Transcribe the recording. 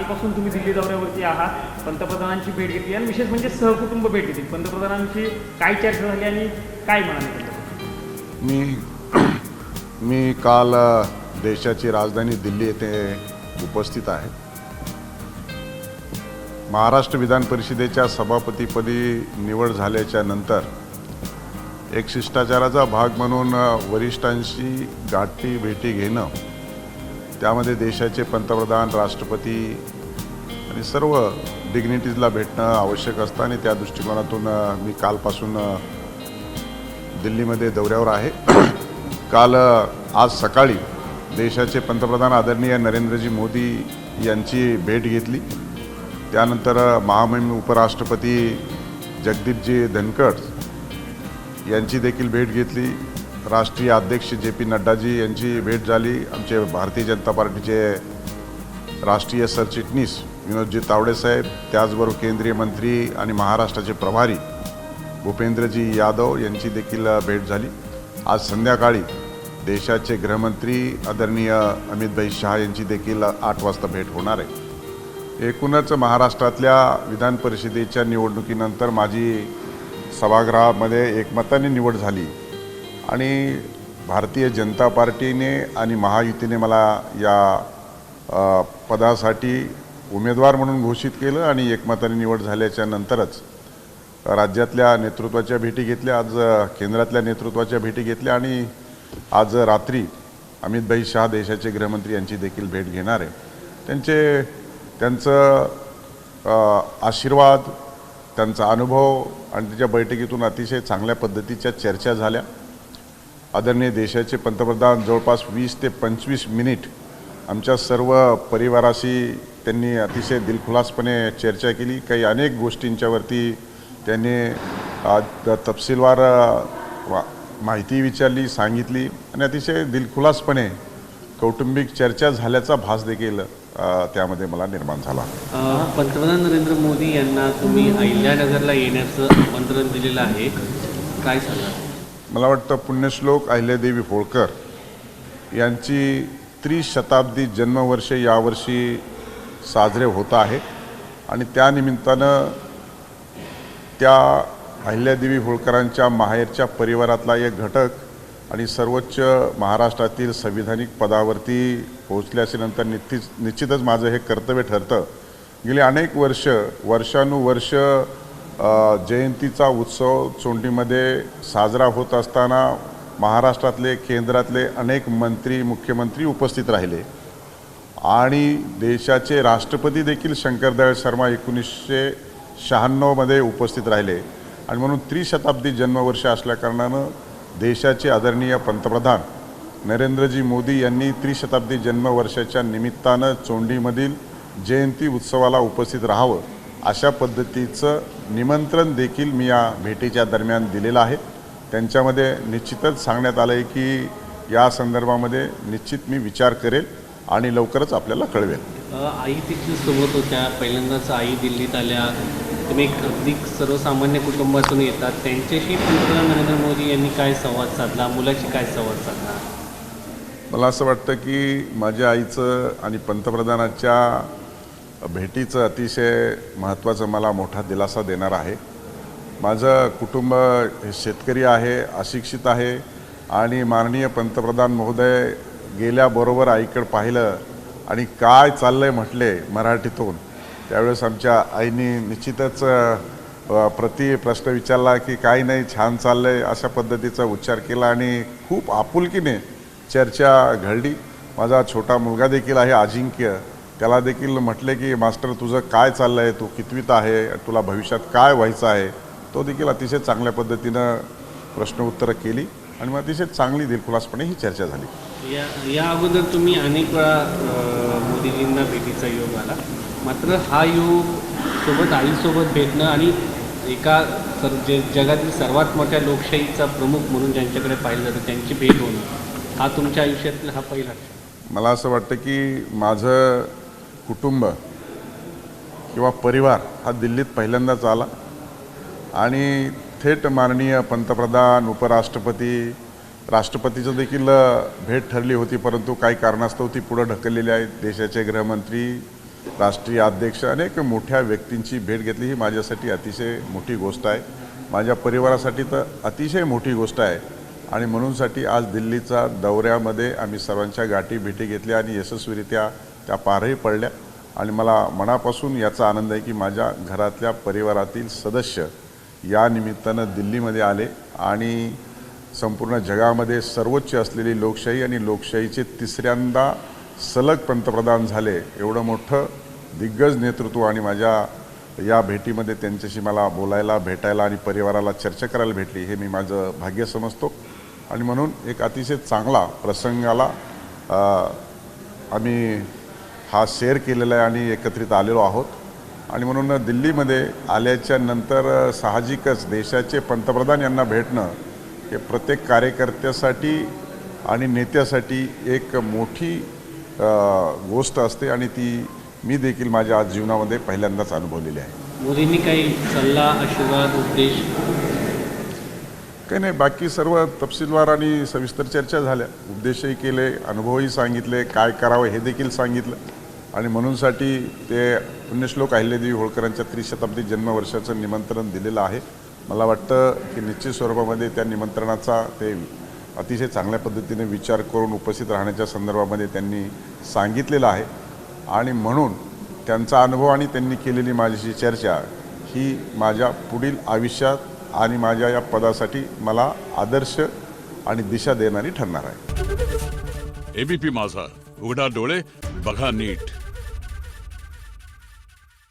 कालपासून तुम्ही दिल्ली दौऱ्यावरती आहात, पंतप्रधानांची भेट घेतली आणि विशेष म्हणजे सहकुटुंब भेट घेतली. पंतप्रधानांची काय चर्चा झाली आणि काय म्हणाले? मी काल देशाची राजधानी दिल्ली येथे उपस्थित आहे. महाराष्ट्र विधान परिषदेच्या सभापतीपदी निवड झाल्याच्या नंतर एक शिष्टाचाराचा भाग म्हणून वरिष्ठांशी गाठी भेटी घेणं, त्यामध्ये देशाचे पंतप्रधान, राष्ट्रपती आणि सर्व डिग्निटीजला भेटणं आवश्यक असतं आणि त्या दृष्टिकोनातून मी कालपासून दिल्लीमध्ये दौऱ्यावर आहे. आज सकाळी देशाचे पंतप्रधान आदरणीय नरेंद्रजी मोदी यांची भेट घेतली. त्यानंतर महामहिम उपराष्ट्रपती जगदीपजी धनखड यांची देखील भेट घेतली. राष्ट्रीय अध्यक्ष JP नड्डाजी यांची भेट झाली. आमचे भारतीय जनता पार्टीचे राष्ट्रीय सरचिटणीस विनोदजी तावडे साहेब, त्याचबरोबर केंद्रीय मंत्री आणि महाराष्ट्राचे प्रभारी भूपेंद्रजी यादव यांची देखील भेट झाली. आज संध्याकाळी देशाचे गृहमंत्री आदरणीय अमितभाई शहा यांची देखील 8 वाजता भेट होणार आहे. एकूणच महाराष्ट्रातल्या विधान परिषदेच्या निवडणुकीनंतर माझी सभागृहामध्ये एकमताने निवड झाली आणि भारतीय जनता पार्टीने आणि महायुतीने मला या पदासाठी उमेदवार म्हणून घोषित केलं आणि एकमताने निवड झाल्याच्या नंतरच राज्यातल्या नेतृत्वाच्या भेटी घेतल्या, आज केंद्रातल्या नेतृत्वाच्या भेटी घेतल्या आणि आज रात्री अमितभाई शहा देशाचे गृहमंत्री यांची देखील भेट घेणार आहे. त्यांचं आशीर्वाद, त्यांचा अनुभव आणि त्याच्या बैठकीतून अतिशय चांगल्या पद्धतीच्या चर्चा झाल्या. आदरणीय देशाचे पंतप्रधान जवळपास 20 ते 25 मिनिट आमच्या सर्व परिवाराशी त्यांनी अतिशय दिलखुलासपणे चर्चा केली. काही अनेक गोष्टींच्यावरती त्यांनी तपशीलवार माहिती विचारली, सांगितली आणि अतिशय दिलखुलासपणे कौटुंबिक चर्चा झाल्याचा भास देखील त्यामध्ये मला निर्माण झाला. पंतप्रधान नरेंद्र मोदी यांना तुम्ही अहिल्यानगरला येण्याचं आमंत्रण दिलेलं आहे, काय सांगा? मला वाटतं पुण्यश्लोक अहिल्यादेवी होळकर यांची 30 शताब्दी जन्मवर्ष यावर्षी साजरे होत आहे आणि त्यानिमित्तानं त्या अहिल्यादेवी होळकरांच्या माहेरच्या परिवारातला एक घटक आणि सर्वोच्च महाराष्ट्रातील संविधानिक पदावरती पोहोचले असल्यानंतर निश्चितच माझं हे कर्तव्य ठरतं. गेली अनेक वर्षानुवर्ष जयंतीचा उत्सव चोंडीमध्ये साजरा होत असताना महाराष्ट्रातले, केंद्रातले अनेक मंत्री, मुख्यमंत्री उपस्थित राहिले आणि देशाचे राष्ट्रपती देखील शंकरदयाळ शर्मा 1996 मध्ये उपस्थित राहिले आणि म्हणून 30 शताब्दी जन्मवर्ष असल्याकारणानं देशाचे आदरणीय पंतप्रधान नरेंद्रजी मोदी यांनी 30 शताब्दी जन्मवर्षाच्या निमित्तानं चोंडीमधील जयंती उत्सवाला उपस्थित राहावं अशा पद्धतीचं निमंत्रण देखील मी या भेटीच्या दरम्यान दिलेलं आहे. त्यांच्यामध्ये निश्चितच सांगण्यात आलं आहे की या संदर्भामध्ये निश्चित मी विचार करेल आणि लवकरच आपल्याला कळवेल. आई देखील सोबत होत्या, पहिल्यांदाच आई दिल्लीत आल्या. तुम्ही एक अगदी सर्वसामान्य कुटुंबातून येतात, त्यांच्याशी पंतप्रधान नरेंद्र मोदी यांनी काय संवाद साधला, मुलाशी काय संवाद साधला? मला असं वाटतं की माझ्या आईचं आणि पंतप्रधानाच्या भेटीचं अतिशय महत्त्वाचं मला मोठा दिलासा देणार आहे. माझं कुटुंब हे शेतकरी आहे, अशिक्षित आहे आणि माननीय पंतप्रधान महोदय गेल्याबरोबर आईकडे पाहिलं आणि काय चाललं आहे म्हटले मराठीतून, त्यावेळेस आमच्या आईने निश्चितच प्रश्न विचारला की काही नाही, छान चाललं आहे अशा पद्धतीचा उच्चार केला आणि खूप आपुलकीने चर्चा घडली. माझा छोटा मुलगा देखील आहे अजिंक्य, त्याला देखील म्हटले की मास्टर तुझं काय चाललं आहे, तू कितवीत आहे, तुला भविष्यात काय व्हायचं आहे, तो देखील अतिशय चांगल्या पद्धतीनं प्रश्न उत्तरं केली आणि मग अतिशय चांगली दिलखुलासपणे ही चर्चा झाली. या अगोदर तुम्ही अनेक वेळा मोदीजींना भेटीचा योग आला, मात्र हा योग सोबत आईसोबत भेटणं आणि एका जगातील सर्वात मोठ्या लोकशाहीचा प्रमुख म्हणून ज्यांच्याकडे पाहिलं जातं त्यांची भेट होणं, हा तुमच्या आयुष्यातला हा पहिला. मला असं वाटतं की माझं कुटुंब किंवा परिवार हा दिल्लीत पहिल्यांदाच आला आणि थेट माननीय पंतप्रधान, उपराष्ट्रपती, राष्ट्रपतीचं देखील भेट ठरली होती, परंतु काही कारणास्तव ती पुढं ढकललेली आहे. देशाचे गृहमंत्री राष्ट्रीय अध्यक्ष अनेक मोठ्या व्यक्तींची भेट घेतली ही माझ्यासाठी अतिशय मोठी गोष्ट आहे. माझ्या परिवारासाठी तर अतिशय मोठी गोष्ट आहे आणि म्हणूनसाठी आज दिल्लीचा दौऱ्यामध्ये आम्ही सर्वांच्या गाठी भेटी घेतल्या आणि यशस्वीरित्या त्या पारही पडल्या आणि मला मनापासून याचा आनंद आहे की माझ्या घरातल्या परिवारातील सदस्य या निमित्तानं दिल्लीमध्ये आले आणि संपूर्ण जगामध्ये सर्वोच्च असलेली लोकशाही आणि लोकशाहीचे तिसऱ्यांदा सलग पंतप्रधान झाले एवढं मोठं दिग्गज नेतृत्व आणि माझ्या या भेटीमध्ये त्यांच्याशी मला बोलायला भेटायला आणि परिवाराला चर्चा करायला भेटली हे मी माझं भाग्य समजतो आणि म्हणून एक अतिशय चांगला प्रसंगाला आम्ही हा शेअर केलेला आहे आणि एकत्रित आलेलो आहोत आणि म्हणून दिल्लीमध्ये आल्याच्या नंतर साहजिकच देशाचे पंतप्रधान यांना भेटणं हे प्रत्येक कार्यकर्त्यासाठी आणि नेत्यासाठी एक मोठी गोष्ट असते आणि ती मी देखील माझ्या आज जीवनामध्ये पहिल्यांदाच अनुभवलेली आहे. मोदींनी काही सल्ला, आशीर्वाद, उपदेश? काही नाही, बाकी सर्व तपशीलवार आणि सविस्तर चर्चा झाल्या. उपदेशही केले, अनुभवही सांगितले, काय करावं हे देखील सांगितलं आणि म्हणूनसाठी ते पुण्यश्लोक अहिल्यादेवी होळकरांच्या त्रिशताब्दी जन्मवर्षाचं निमंत्रण दिलेलं आहे. मला वाटतं की निश्चित स्वरूपामध्ये त्या निमंत्रणाचा ते अतिशय चांगल्या पद्धतीने विचार करून उपस्थित राहण्याच्या संदर्भामध्ये त्यांनी सांगितलेलं आहे आणि म्हणून त्यांचा अनुभव आणि त्यांनी केलेली माझ्याशी चर्चा ही माझ्या पुढील आयुष्यात आणि माझ्या या पदासाठी मला आदर्श आणि दिशा देणारी ठरणार आहे. एबीपी माझा, उघडा डोळे बघा नीट.